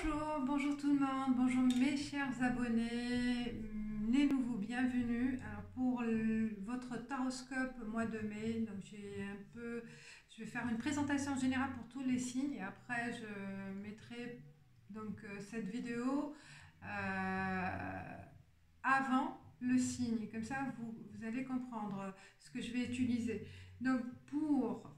Bonjour, bonjour tout le monde, bonjour mes chers abonnés, les nouveaux bienvenus. Alors pour votre taroscope mois de mai, donc je vais faire une présentation générale pour tous les signes et après je mettrai donc cette vidéo avant le signe, comme ça vous allez comprendre ce que je vais utiliser. Donc pour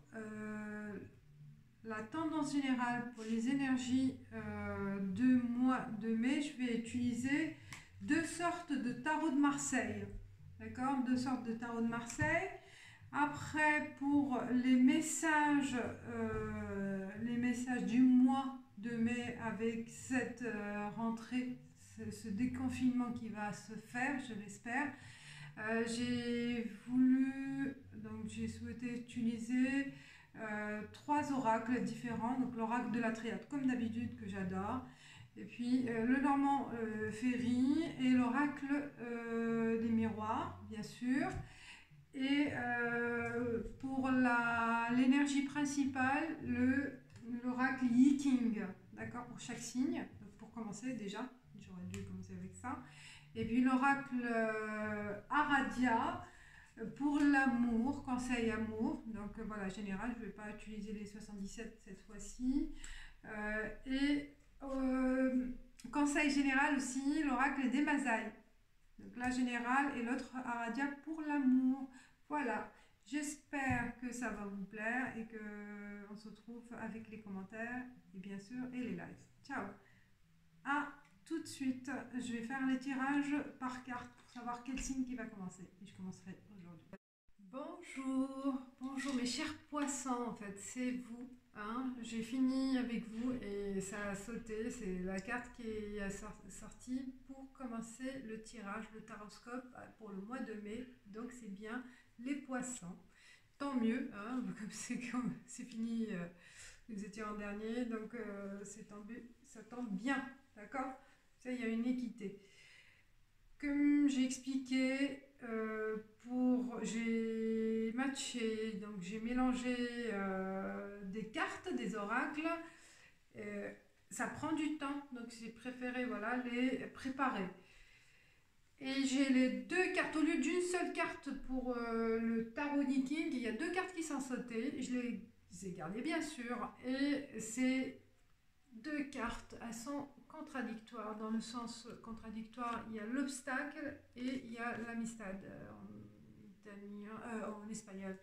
la tendance générale pour les énergies de mois de mai, je vais utiliser deux sortes de tarot de Marseille. D'accord? Deux sortes de tarot de Marseille. Après, pour les messages du mois de mai avec cette rentrée, ce déconfinement qui va se faire, je l'espère, j'ai souhaité utiliser trois oracles différents, donc l'oracle de la triade comme d'habitude que j'adore, et puis le normand Ferry et l'oracle des miroirs bien sûr, et pour l'énergie principale l'oracle Yi King, d'accord, pour chaque signe. Donc pour commencer déjà, j'aurais dû commencer avec ça, et puis l'oracle Aradia pour l'amour, conseil amour. Donc voilà, général, je ne vais pas utiliser les 77 cette fois-ci. Conseil général aussi, l'oracle des Masaï. Donc la générale et l'autre Aradia pour l'amour. Voilà, j'espère que ça va vous plaire et qu'on se retrouve avec les commentaires et bien sûr et les lives. Ciao. Tout de suite, je vais faire les tirages par carte pour savoir quel signe qui va commencer. Et je commencerai aujourd'hui. Bonjour mes chers poissons, en fait, c'est vous. Hein, j'ai fini avec vous et ça a sauté. C'est la carte qui est sortie pour commencer le tirage, le taroscope pour le mois de mai. Donc c'est bien les poissons. Tant mieux, hein, comme c'est fini, vous étiez en dernier, donc ça tombe bien, d'accord? Ça, il y a une équité. Comme j'ai expliqué, j'ai matché, donc j'ai mélangé des cartes, des oracles. Ça prend du temps, donc j'ai préféré voilà, les préparer. Et j'ai les deux cartes, au lieu d'une seule carte pour le tarot Yi King, il y a deux cartes qui sont sautées. Je les ai gardées bien sûr, et c'est deux cartes, elles sont contradictoires. Dans le sens contradictoire, il y a l'obstacle et il y a l'amistad en espagnol.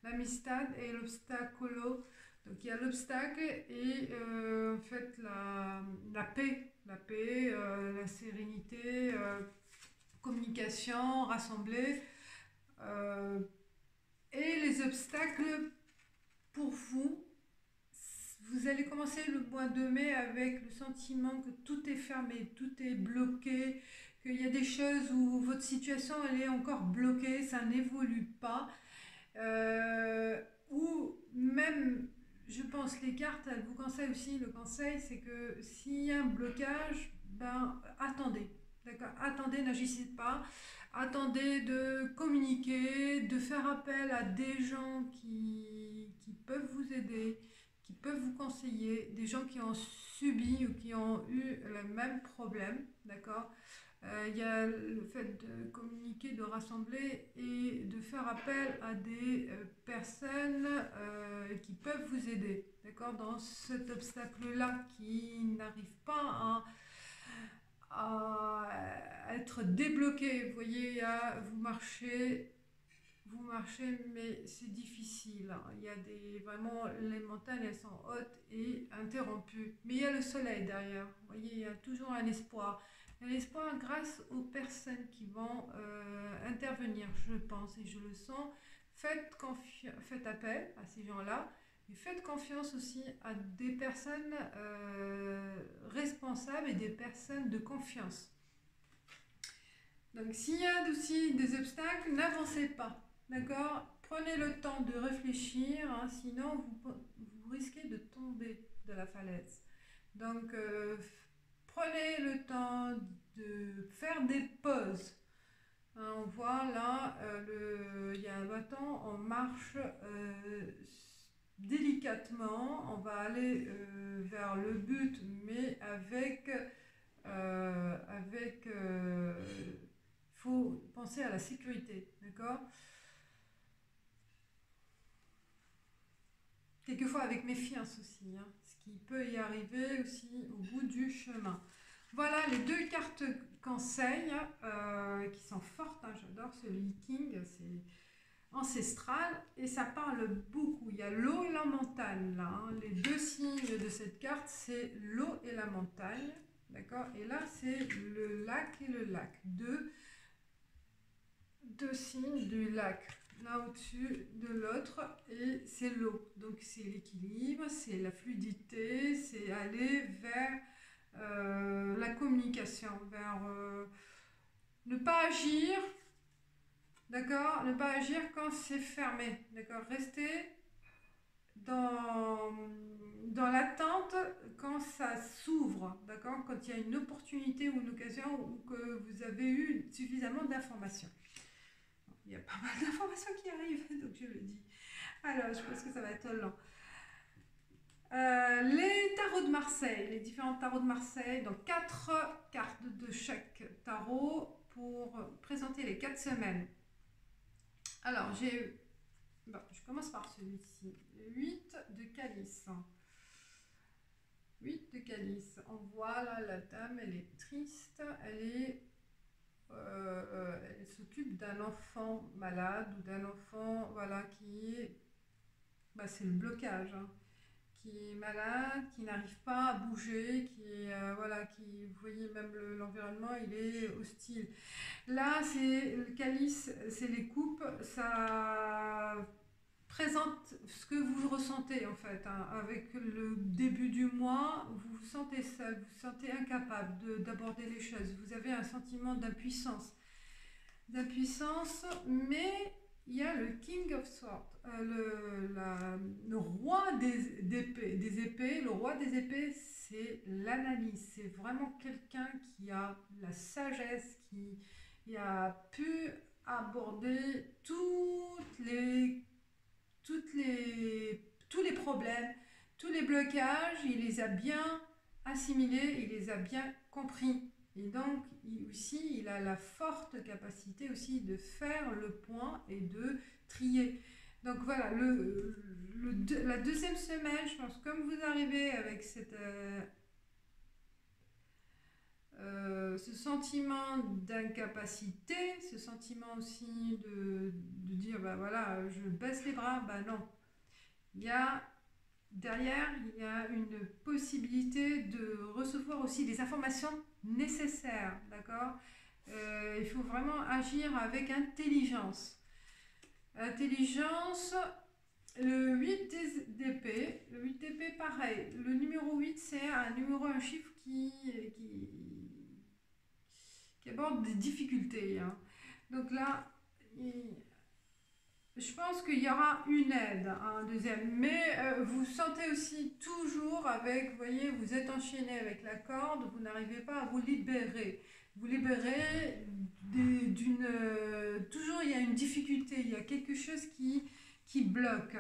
L'amistad et l'obstacolo. Donc il y a l'obstacle et en fait la paix, la sérénité, communication, rassembler. Et les obstacles pour vous. Vous allez commencer le mois de mai avec le sentiment que tout est fermé, tout est bloqué, qu'il y a des choses où votre situation elle est encore bloquée, ça n'évolue pas. Ou même, je pense, les cartes, elles vous conseillent aussi, le conseil, c'est que s'il y a un blocage, ben attendez. D'accord, attendez, n'agissez pas, attendez de communiquer, de faire appel à des gens qui peuvent vous aider, qui peuvent vous conseiller, des gens qui ont subi ou qui ont eu le même problème, d'accord. Il y a le fait de communiquer, de rassembler et de faire appel à des personnes qui peuvent vous aider, d'accord, dans cet obstacle-là, qui n'arrive pas à être débloqué. Vous voyez, vous marchez, mais c'est difficile. Il y a vraiment, les montagnes, elles sont hautes et interrompues. Mais il y a le soleil derrière. Vous voyez, il y a toujours un espoir. Un espoir grâce aux personnes qui vont intervenir, je pense et je le sens. Faites appel à ces gens-là. Et faites confiance aussi à des personnes responsables et des personnes de confiance. Donc s'il y a aussi des obstacles, n'avancez pas. D'accord? Prenez le temps de réfléchir, hein, sinon vous risquez de tomber de la falaise. Donc prenez le temps de faire des pauses. Hein, on voit là, il y a un bâton, on marche délicatement, on va aller vers le but, mais faut penser à la sécurité, d'accord? Quelquefois avec méfiance aussi, hein, ce qui peut y arriver aussi au bout du chemin. Voilà les deux cartes conseils qui sont fortes, hein, j'adore ce King, c'est ancestral et ça parle beaucoup. Il y a l'eau et la montagne là, hein. Les deux signes de cette carte, c'est l'eau et la montagne, d'accord? Et là, c'est le lac et le lac. Deux signes du lac, l'un au-dessus de l'autre, et c'est l'eau. Donc c'est l'équilibre, c'est la fluidité, c'est aller vers la communication, vers ne pas agir, d'accord? Ne pas agir quand c'est fermé, d'accord? Rester dans, dans l'attente quand ça s'ouvre, d'accord? Quand il y a une opportunité ou une occasion ou que vous avez eu suffisamment d'informations. Il y a pas mal d'informations qui arrivent, donc je le dis. Alors, je pense que ça va être lent. Les tarots de Marseille, les différents tarots de Marseille, donc 4 cartes de chaque tarot pour présenter les 4 semaines. Alors, je commence par celui-ci. 8 de calice. 8 de calice. On voit là la dame, elle est triste, elle s'occupe d'un enfant malade ou d'un enfant voilà, qui est... c'est le blocage. Hein, qui est malade, qui n'arrive pas à bouger, voilà, qui, vous voyez, même l'environnement, il est hostile. Là, c'est le calice, c'est les coupes, ça présente ce que vous ressentez en fait. Hein. Avec le début du mois, vous sentez ça, vous vous sentez incapable d'aborder les choses. Vous avez un sentiment d'impuissance. Mais il y a le King of Swords, le roi des épées. Le roi des épées, c'est l'analyse. C'est vraiment quelqu'un qui a la sagesse, qui a pu aborder tous les problèmes, tous les blocages. Il les a bien assimilés, il les a bien compris. Et donc, il a la forte capacité aussi de faire le point et de trier. Donc voilà, la deuxième semaine, je pense, comme vous arrivez avec ce sentiment d'incapacité, ce sentiment aussi de dire, bah voilà, je baisse les bras, bah non. Derrière, il y a une possibilité de recevoir aussi des informations nécessaires, d'accord? Il faut vraiment agir avec intelligence. Intelligence, le 8 d'épée, pareil. Le numéro 8, c'est un chiffre qui aborde des difficultés. Hein. Donc là, je pense qu'il y aura une aide, un deuxième, mais vous sentez aussi toujours avec, vous voyez, vous êtes enchaîné avec la corde, vous n'arrivez pas à vous libérer. Vous libérez toujours il y a une difficulté, il y a quelque chose qui bloque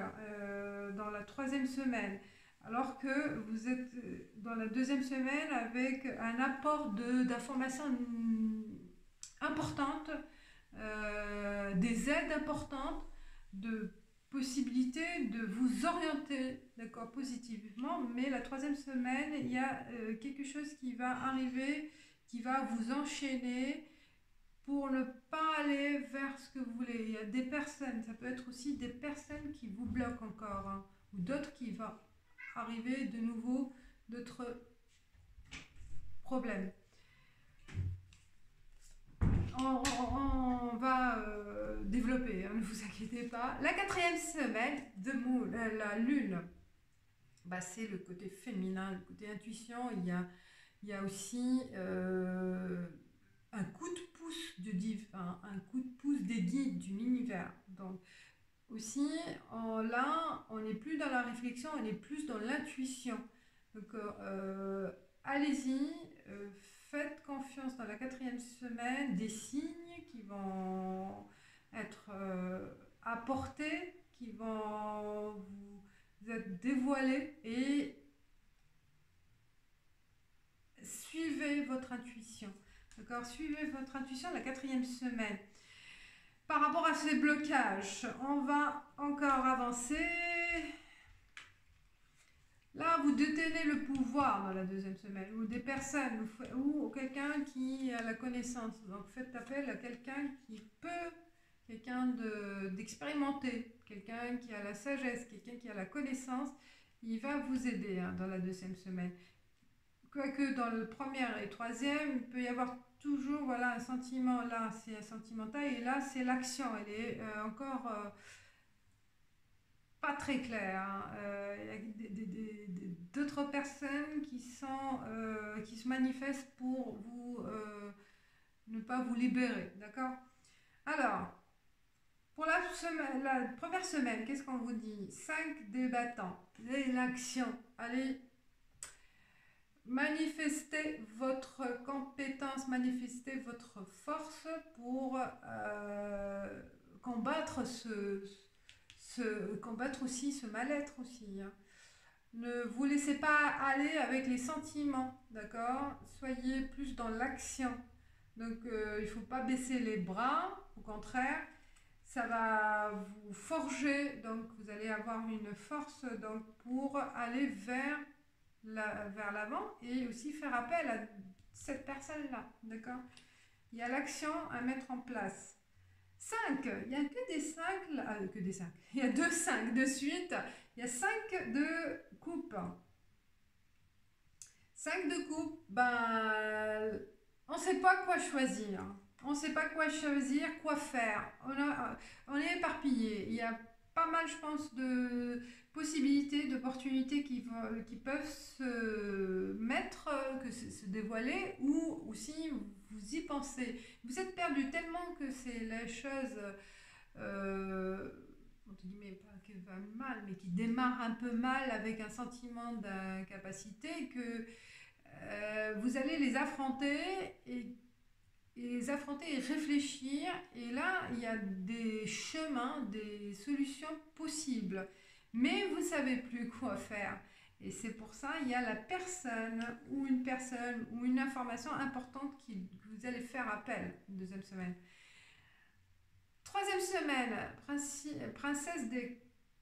dans la troisième semaine. Alors que vous êtes dans la deuxième semaine avec un apport d'informations importantes, des aides importantes, de possibilité de vous orienter, d'accord, positivement, mais la troisième semaine, il y a quelque chose qui va arriver, qui va vous enchaîner pour ne pas aller vers ce que vous voulez. Il y a des personnes, ça peut être aussi des personnes qui vous bloquent encore, hein, ou d'autres qui vont arriver de nouveau, d'autres problèmes. On va développer, hein, ne vous inquiétez pas. La quatrième semaine de la lune, c'est le côté féminin, le côté intuition. Il y a aussi un coup de pouce du divin, un coup de pouce des guides du univers. Donc aussi, là, on n'est plus dans la réflexion, on est plus dans l'intuition. Donc allez-y, faites confiance dans la quatrième semaine, des signes qui vont être apportés, qui vont vous êtes dévoilé et suivez votre intuition. D'accord? Suivez votre intuition la 4e semaine. Par rapport à ces blocages, on va encore avancer. Là, vous détenez le pouvoir dans la 2e semaine, ou des personnes, ou quelqu'un qui a la connaissance. Donc, faites appel à quelqu'un qui peut, quelqu'un d'expérimenté, quelqu'un qui a la sagesse, quelqu'un qui a la connaissance. Il va vous aider dans la 2e semaine. Quoique dans le 1er et 3e, il peut y avoir toujours voilà, un sentiment. Là, c'est sentimental, et là, c'est l'action. Elle est encore pas très claire. Il y a d'autres personnes qui se manifestent pour vous ne pas vous libérer. D'accord? Alors, pour la 1re semaine, qu'est-ce qu'on vous dit? 5 débattants. L'action. Allez, manifestez votre compétence, manifestez votre force pour combattre combattre aussi ce mal-être aussi. Hein. Ne vous laissez pas aller avec les sentiments, d'accord? Soyez plus dans l'action. Donc il ne faut pas baisser les bras, au contraire, ça va vous forger, donc vous allez avoir une force donc, pour aller vers l'avant et aussi faire appel à cette personne-là, d'accord? Il y a l'action à mettre en place. 5, il n'y a que des 5, que des 5, il y a 2 5 de suite, il y a 5 de coupe. 5 de coupe, ben, on ne sait pas quoi choisir, on ne sait pas quoi choisir, quoi faire, on est éparpillé, il y a pas mal, je pense, de possibilités, d'opportunités qui peuvent se mettre, se dévoiler, ou aussi vous y pensez. Vous êtes perdu tellement que c'est la chose, entre guillemets, pas qui va mal, mais qui démarre un peu mal avec un sentiment d'incapacité, que vous allez les affronter et réfléchir, et là il y a des chemins, des solutions possibles, mais vous ne savez plus quoi faire, et c'est pour ça il y a la personne ou une information importante que vous allez faire appel. 2e semaine. 3e semaine, princesse des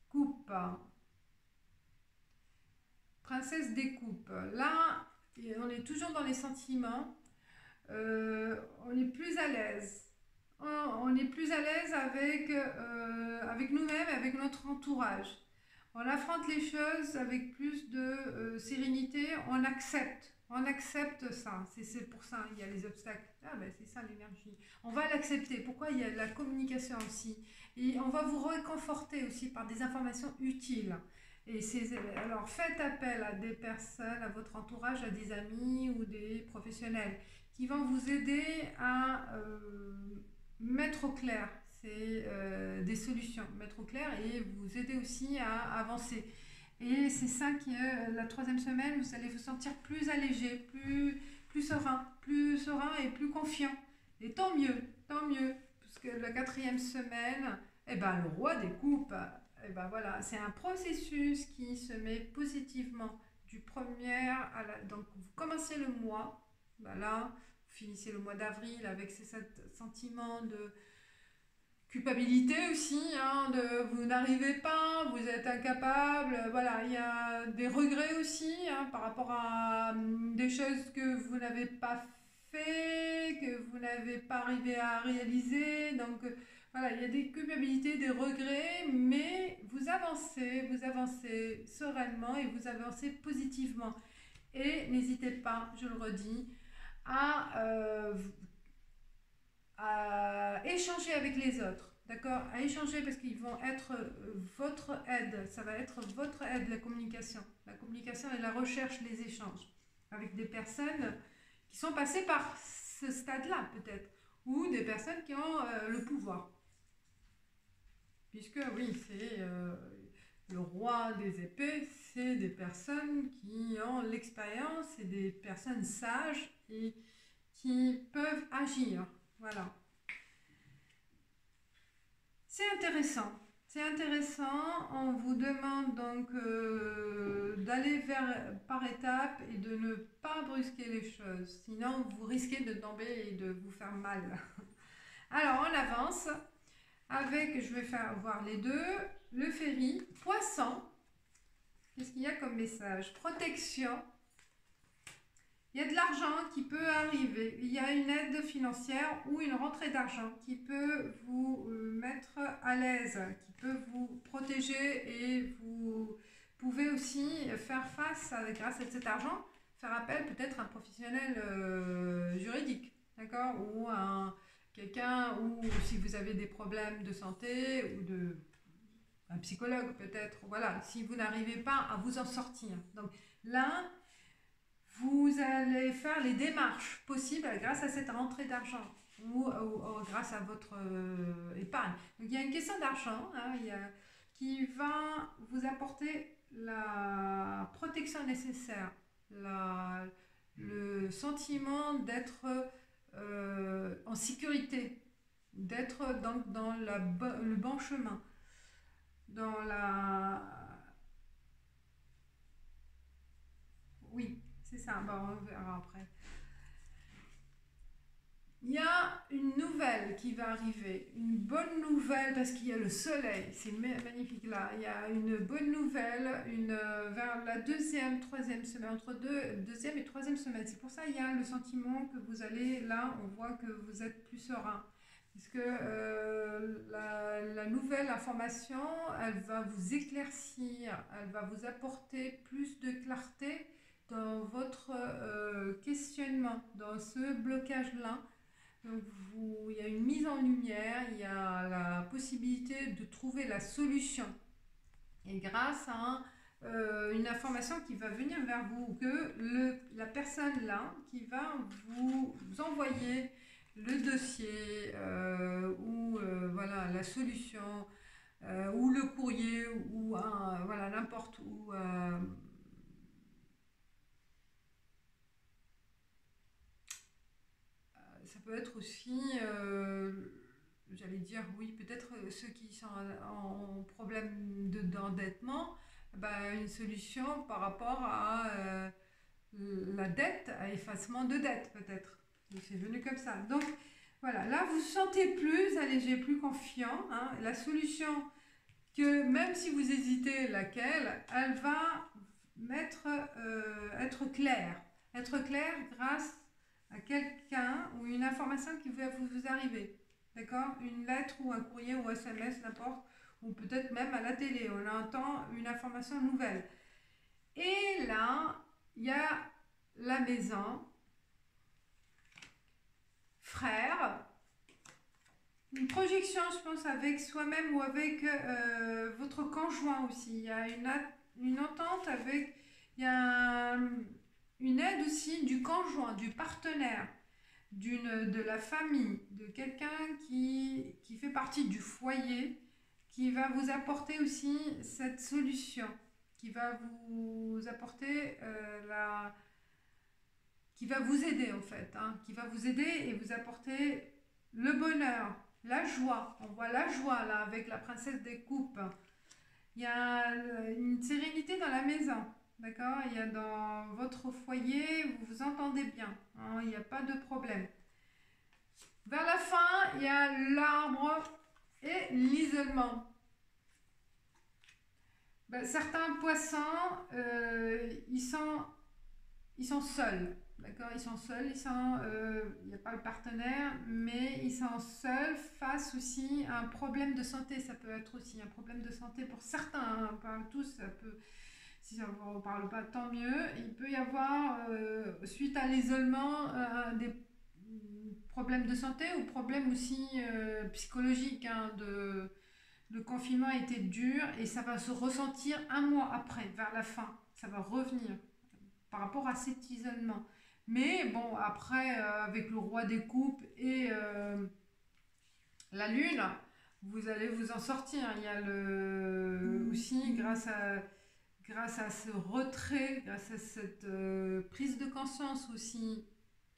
coupes. Princesse des coupes, là on est toujours dans les sentiments. On est plus à l'aise. On est plus à l'aise avec nous-mêmes, avec notre entourage. On affronte les choses avec plus de sérénité. On accepte ça. C'est pour ça il y a les obstacles. Ah ben c'est ça l'énergie. On va l'accepter. Pourquoi? Il y a de la communication aussi. Et on va vous réconforter aussi par des informations utiles. Et alors faites appel à des personnes, à votre entourage, à des amis ou des professionnels qui vont vous aider à mettre au clair des solutions, mettre au clair et vous aider aussi à avancer. Et c'est ça qui est la 3e semaine, vous allez vous sentir plus allégé, plus serein et plus confiant. Et tant mieux, parce que la 4e semaine, eh ben, le roi des coupes, eh ben voilà, c'est un processus qui se met positivement du 1er à la... Donc vous commencez le mois, voilà, vous finissez le mois d'avril avec ces sentiments de culpabilité aussi, hein, vous n'arrivez pas, vous êtes incapable, voilà, il y a des regrets aussi hein, par rapport à des choses que vous n'avez pas fait, que vous n'avez pas arrivé à réaliser, donc voilà, il y a des culpabilités, des regrets, mais vous avancez sereinement et vous avancez positivement. Et n'hésitez pas, je le redis, à échanger avec les autres, d'accord? À échanger parce qu'ils vont être votre aide, ça va être votre aide, la communication. La communication et la recherche, les échanges avec des personnes qui sont passées par ce stade-là peut-être, ou des personnes qui ont le pouvoir. Puisque oui, c'est le roi des épées, c'est des personnes qui ont l'expérience, c'est des personnes sages et qui peuvent agir. Voilà. C'est intéressant. C'est intéressant. On vous demande donc d'aller vers par étapes et de ne pas brusquer les choses. Sinon, vous risquez de tomber et de vous faire mal. Alors, on avance avec, je vais faire voir les deux, le ferry, poisson. Qu'est-ce qu'il y a comme message? Protection. Il y a de l'argent qui peut arriver. Il y a une aide financière ou une rentrée d'argent qui peut vous mettre à l'aise, qui peut vous protéger et vous pouvez aussi faire face, grâce à cet argent, faire appel peut-être à un professionnel juridique, d'accord? Ou à quelqu'un, ou si vous avez des problèmes de santé ou de un psychologue peut-être, voilà, si vous n'arrivez pas à vous en sortir. Donc là, vous allez faire les démarches possibles grâce à cette rentrée d'argent ou grâce à votre épargne. Donc il y a une question d'argent qui va vous apporter la protection nécessaire, le sentiment d'être en sécurité, d'être dans le bon chemin, dans la... Oui, c'est ça, bon, on verra après. Il y a une nouvelle qui va arriver, une bonne nouvelle parce qu'il y a le soleil, c'est magnifique là. Il y a une bonne nouvelle vers la deuxième, troisième semaine, entre deuxième et troisième semaine. C'est pour ça qu'il y a le sentiment que vous allez, là on voit que vous êtes plus serein. Parce que la nouvelle information, elle va vous éclaircir, elle va vous apporter plus de clarté dans votre questionnement, dans ce blocage-là. Donc il y a une mise en lumière, il y a la possibilité de trouver la solution. Et grâce à une information qui va venir vers vous, que la personne là qui va vous envoyer le dossier ou voilà, la solution ou le courrier ou voilà, n'importe où. Ça peut être aussi, j'allais dire, oui, peut-être ceux qui sont en problème d'endettement, ben, une solution par rapport à la dette, à effacement de dette peut-être. C'est venu comme ça. Donc voilà, là vous vous sentez plus allégé, plus confiant. Hein. La solution que même si vous hésitez laquelle, elle va être claire. Être claire grâce à quelqu'un ou une information qui va vous arriver. D'accord? Une lettre ou un courrier ou SMS, n'importe, ou peut-être même à la télé. On entend une information nouvelle. Et là, il y a la maison, frère, une projection, je pense, avec soi-même ou avec votre conjoint aussi. Il y a une entente avec, il y a une aide aussi du conjoint, du partenaire, de la famille, de quelqu'un qui fait partie du foyer, qui va vous apporter aussi cette solution, qui va vous apporter qui va vous aider en fait, hein, qui va vous aider et vous apporter le bonheur, la joie. On voit la joie là avec la princesse des coupes. Il y a une sérénité dans la maison. D'accord? Il y a dans votre foyer, vous vous entendez bien. Hein, il n'y a pas de problème. Vers la fin, il y a l'arbre et l'isolement. Ben, certains poissons, ils sont seuls. D'accord? Ils sont seuls, il n'y a pas le partenaire, mais ils sont seuls face aussi à un problème de santé. Ça peut être aussi un problème de santé pour certains, hein, pas tous, ça peut... Si ça ne vous parle pas, tant mieux. Il peut y avoir, suite à l'isolement, des problèmes de santé ou problèmes aussi psychologiques. Hein, le confinement a été dur et ça va se ressentir un mois après, vers la fin. Ça va revenir par rapport à cet isolement. Mais bon, après, avec le roi des coupes et la lune, vous allez vous en sortir. Il y a aussi, grâce à ce retrait, grâce à cette prise de conscience aussi,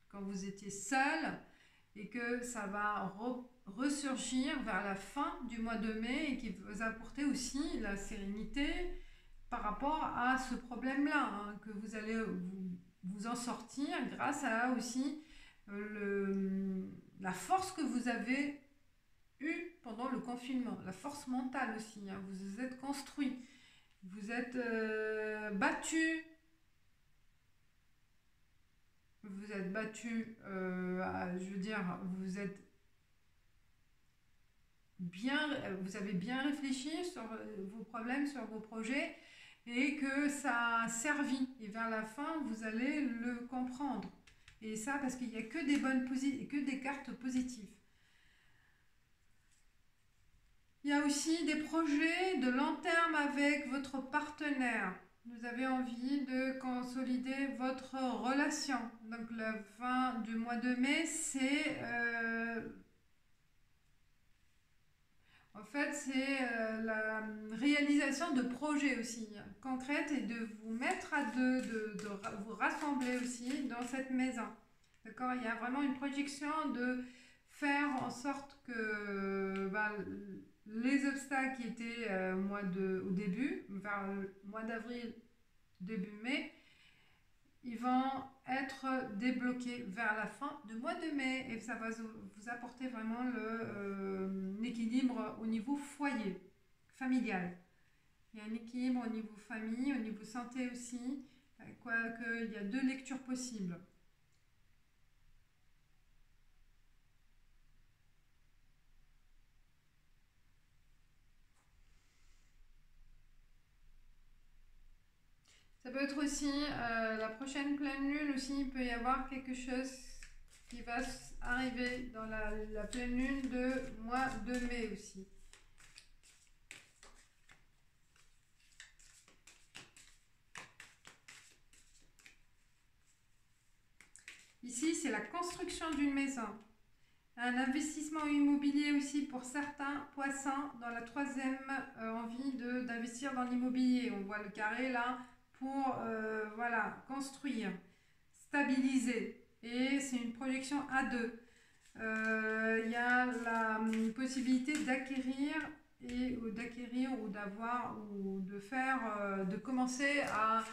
quand vous étiez seul, et que ça va ressurgir vers la fin du mois de mai et qui va vous apporter aussi la sérénité par rapport à ce problème-là, hein, que vous allez vous en sortir grâce à aussi la force que vous avez eue pendant le confinement, la force mentale aussi, hein. Vous vous êtes construit, vous êtes battu, je veux dire, vous avez bien réfléchi sur vos problèmes, sur vos projets, et que ça a servi. Et vers la fin, vous allez le comprendre. Et ça, parce qu'il n'y a que que des cartes positives. Il y a aussi des projets de long terme avec votre partenaire. Vous avez envie de consolider votre relation. Donc le 20 du mois de mai, c'est en fait, c'est la réalisation de projets aussi concrètes et de vous mettre à deux, de vous rassembler aussi dans cette maison. D'accord? Il y a vraiment une projection de faire en sorte que les obstacles qui étaient au début, vers le mois d'avril, début mai, ils vont être débloqués vers la fin du mois de mai et ça va vous apporter vraiment l'équilibre au niveau foyer, familial. Il y a un équilibre au niveau famille, au niveau santé aussi, quoique il y a deux lectures possibles. Ça peut être aussi la prochaine pleine lune aussi, il peut y avoir quelque chose qui va arriver dans la pleine lune de mois de mai aussi. Ici, c'est la construction d'une maison. Un investissement immobilier aussi pour certains poissons dans la troisième envie d'investir dans l'immobilier. On voit le carré là pour voilà, construire, stabiliser. Et c'est une projection à deux. Il y a la possibilité d'acquérir ou d'avoir ou de faire, de commencer à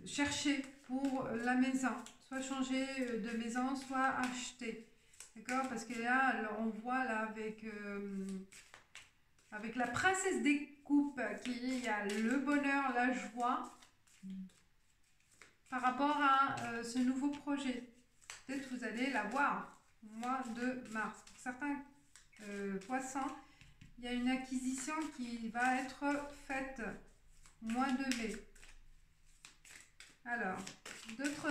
chercher pour la maison, soit changer de maison, soit acheter. D'accord? Parce que là, on voit là avec la princesse des coupes, qu'il y a le bonheur, la joie par rapport à ce nouveau projet. Peut-être vous allez la voir au mois de mars. Pour certains poissons, il y a une acquisition qui va être faite au mois de mai. Alors, d'autres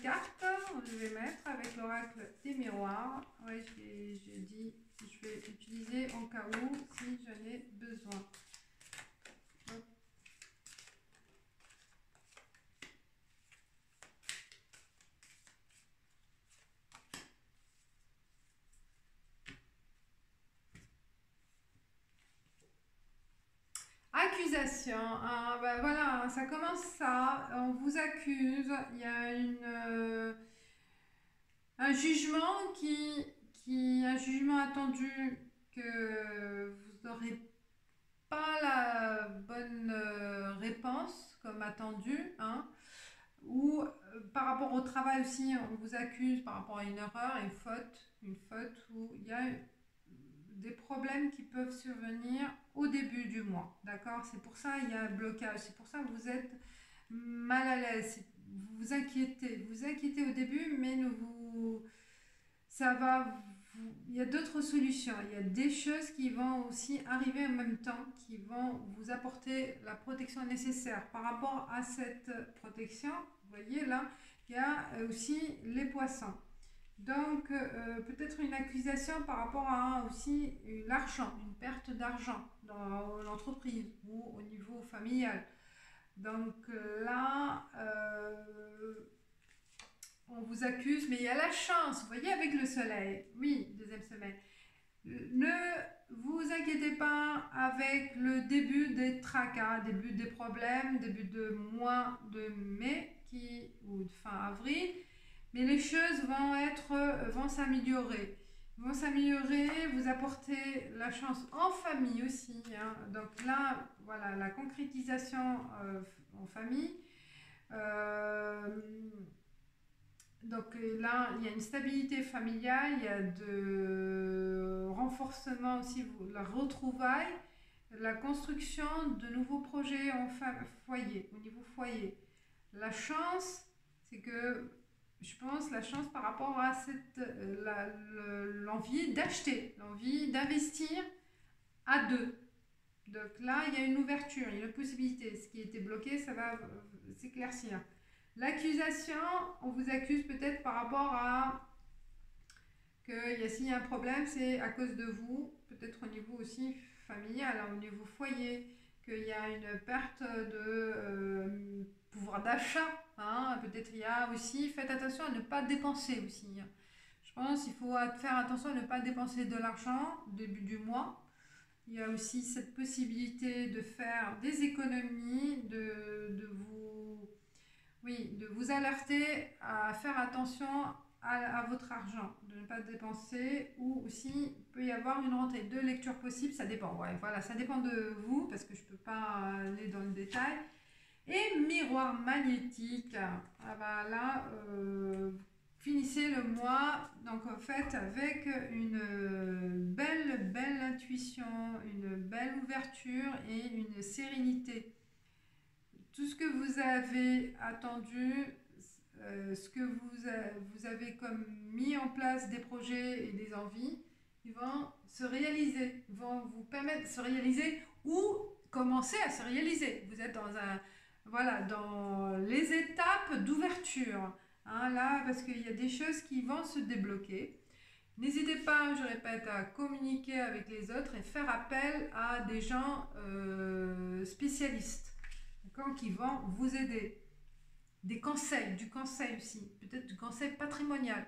cartes, je vais mettre avec l'oracle des miroirs. Oui, j'ai dit que je vais utiliser en cas où, si j'en ai besoin. Hop. Accusation, ah, voilà, ça commence ça, on vous accuse, il y a un jugement un jugement attendu que vous n'aurez pas la bonne réponse comme attendu, hein, ou par rapport au travail aussi, on vous accuse par rapport à une erreur, une faute où il y a des problèmes qui peuvent survenir au début du mois, d'accord? C'est pour ça il y a un blocage, c'est pour ça que vous êtes mal à l'aise, vous vous inquiétez au début, mais ça va, il y a d'autres solutions, il y a des choses qui vont aussi arriver en même temps, qui vont vous apporter la protection nécessaire. Par rapport à cette protection, vous voyez là, il y a aussi les poissons. Donc, peut-être une accusation par rapport à aussi l'argent, une perte d'argent dans l'entreprise ou au niveau familial. Donc là, on vous accuse, mais il y a la chance, vous voyez, avec le soleil. Oui, deuxième semaine. Ne vous inquiétez pas avec le début des tracas, début des problèmes, début de mois de mai ou de fin avril, mais les choses vont s'améliorer. Vont s'améliorer, vous apporter la chance en famille aussi, hein. Donc là, voilà, la concrétisation en famille. Euh, donc là, il y a une stabilité familiale, il y a de renforcement aussi, la retrouvaille, la construction de nouveaux projets foyer, au niveau foyer. La chance, c'est que je pense la chance par rapport à l'envie d'acheter, l'envie d'investir à deux. Donc là, il y a une ouverture, il y a une possibilité. Ce qui était bloqué, ça va s'éclaircir. L'accusation, on vous accuse peut-être par rapport à que s'il y a un problème, c'est à cause de vous, peut-être au niveau aussi familial, hein, au niveau foyer, qu'il y a une perte de pouvoir d'achat, hein, peut-être il y a aussi, faites attention à ne pas dépenser aussi, hein. Je pense qu'il faut faire attention à ne pas dépenser de l'argent au début du mois. Il y a aussi cette possibilité de faire des économies, de vous alerter à faire attention à votre argent, de ne pas dépenser, ou aussi il peut y avoir une rentrée. Deux lectures possibles, ça dépend. Ouais, voilà, ça dépend de vous parce que je ne peux pas aller dans le détail. Et miroir magnétique, ah bah là, finissez le mois donc en fait avec une belle intuition, une belle ouverture et une sérénité. Tout ce que vous avez attendu, ce que vous avez comme mis en place des projets et des envies, ils vont se réaliser, ils vont vous permettre de se réaliser ou commencer à se réaliser. Vous êtes dans les étapes d'ouverture, hein, là, parce qu'il y a des choses qui vont se débloquer. N'hésitez pas, je répète, à communiquer avec les autres et faire appel à des gens spécialistes, qui vont vous aider. Du conseil aussi, peut-être du conseil patrimonial.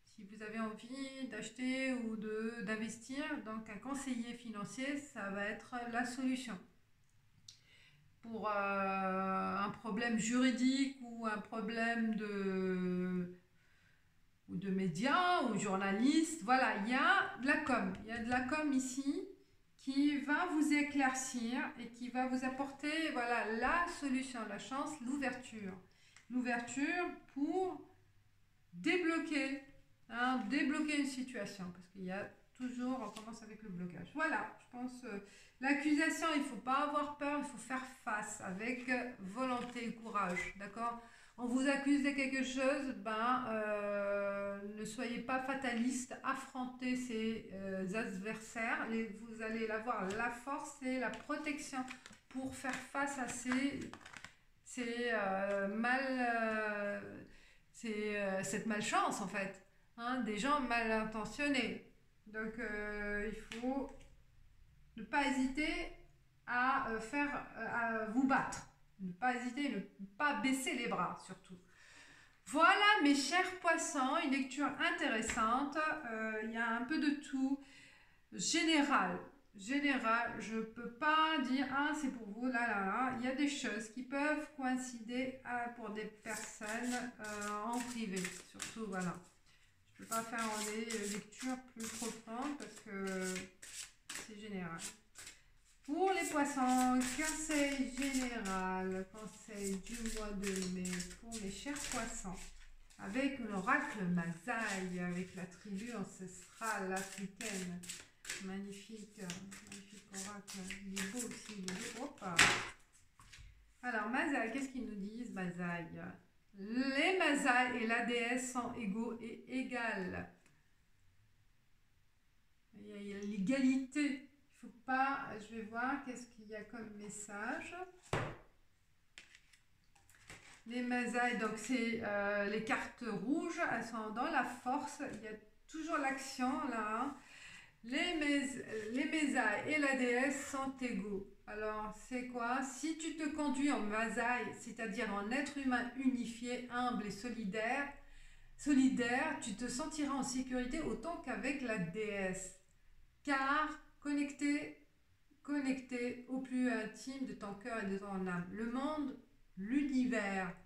Si vous avez envie d'acheter ou d'investir, donc un conseiller financier, ça va être la solution. Pour un problème juridique ou un problème de médias ou journalistes, voilà, il y a de la com ici qui va vous éclaircir et qui va vous apporter, voilà, la solution, la chance, l'ouverture pour débloquer, hein, débloquer une situation, parce qu'il y a toujours, on commence avec le blocage. Voilà, je pense, l'accusation, il ne faut pas avoir peur, il faut faire face avec volonté et courage, d'accord? On vous accuse de quelque chose, ne soyez pas fataliste, affrontez ces adversaires, vous allez avoir la force et la protection pour faire face à cette malchance en fait, hein, des gens mal intentionnés. Donc il faut ne pas hésiter à vous battre, ne pas hésiter, ne pas baisser les bras surtout. Voilà mes chers poissons, une lecture intéressante, il y a un peu de tout, général, je ne peux pas dire c'est pour vous, là, il y a des choses qui peuvent coïncider pour des personnes en privé, surtout, voilà. Je ne peux pas faire des lectures plus profondes parce que c'est général. Pour les poissons, conseil général, conseil du mois de mai pour mes chers poissons, avec l'oracle Mazaï, avec la tribu ancestrale africaine. Magnifique oracle, il est beau aussi, il est beau. Alors Mazaï, qu'est-ce qu'ils nous disent Mazaï? Les Mazaï et la déesse sont égaux et égales. Il y a l'égalité. Il faut pas, je vais voir qu'est-ce qu'il y a comme message. Les Mazaï, donc c'est les cartes rouges, elles sont dans la force, il y a toujours l'action là, hein. Les Mazaï et la déesse sont égaux. Alors, c'est quoi? Si tu te conduis en Mazaï, c'est-à-dire en être humain unifié, humble et solidaire, tu te sentiras en sécurité autant qu'avec la déesse. Car connecté au plus intime de ton cœur et de ton âme. Le monde, l'univers,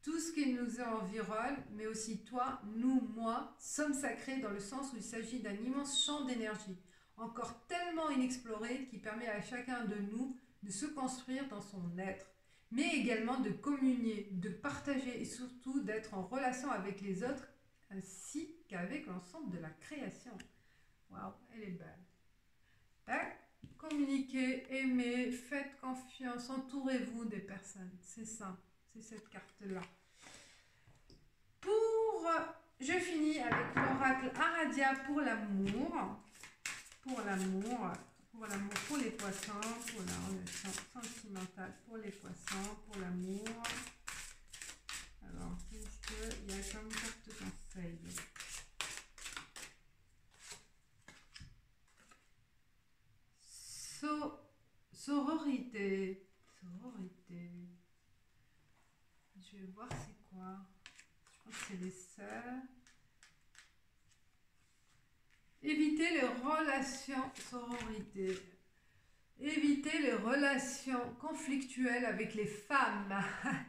tout ce qui nous environne, mais aussi toi, nous, moi, sommes sacrés dans le sens où il s'agit d'un immense champ d'énergie, encore tellement inexploré, qui permet à chacun de nous de se construire dans son être, mais également de communier, de partager et surtout d'être en relation avec les autres ainsi qu'avec l'ensemble de la création. Waouh, elle est belle. Ben, communiquez, aimez, faites confiance, entourez-vous des personnes. C'est ça, c'est cette carte-là. Je finis avec l'oracle Aradia pour l'amour. Pour l'amour, pour les poissons, pour la relation sentimentale, pour les poissons, pour l'amour. Alors, qu'est-ce qu'il y a comme carte conseil? Sororité. Sororité. Je vais voir c'est quoi. Je pense que c'est les sœurs. Évitez les relations, sororité. Évitez les relations conflictuelles avec les femmes.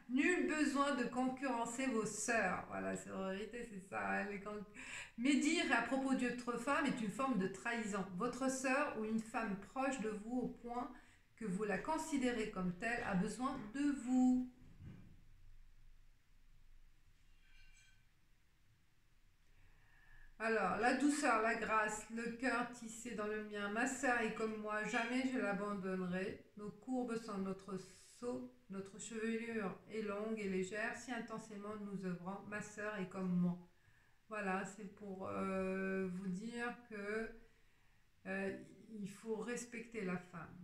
Nul besoin de concurrencer vos sœurs. Voilà, sororité, c'est ça. Mais dire à propos d'autre femme est une forme de trahison. Votre sœur ou une femme proche de vous au point que vous la considérez comme telle a besoin de vous. Alors, la douceur, la grâce, le cœur tissé dans le mien. Ma sœur est comme moi, jamais je l'abandonnerai. Nos courbes sont notre sceau, notre chevelure est longue et légère. Si intensément nous œuvrons, ma sœur est comme moi. Voilà, c'est pour vous dire que il faut respecter la femme.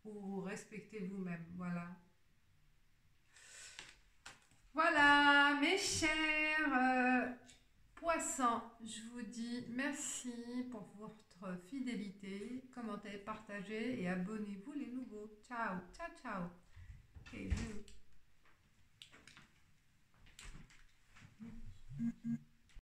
Ou vous respectez vous-même. Voilà. Voilà, mes chers Poissons, je vous dis merci pour votre fidélité. Commentez, partagez et abonnez-vous les nouveaux. Ciao, ciao, ciao. Et bisous.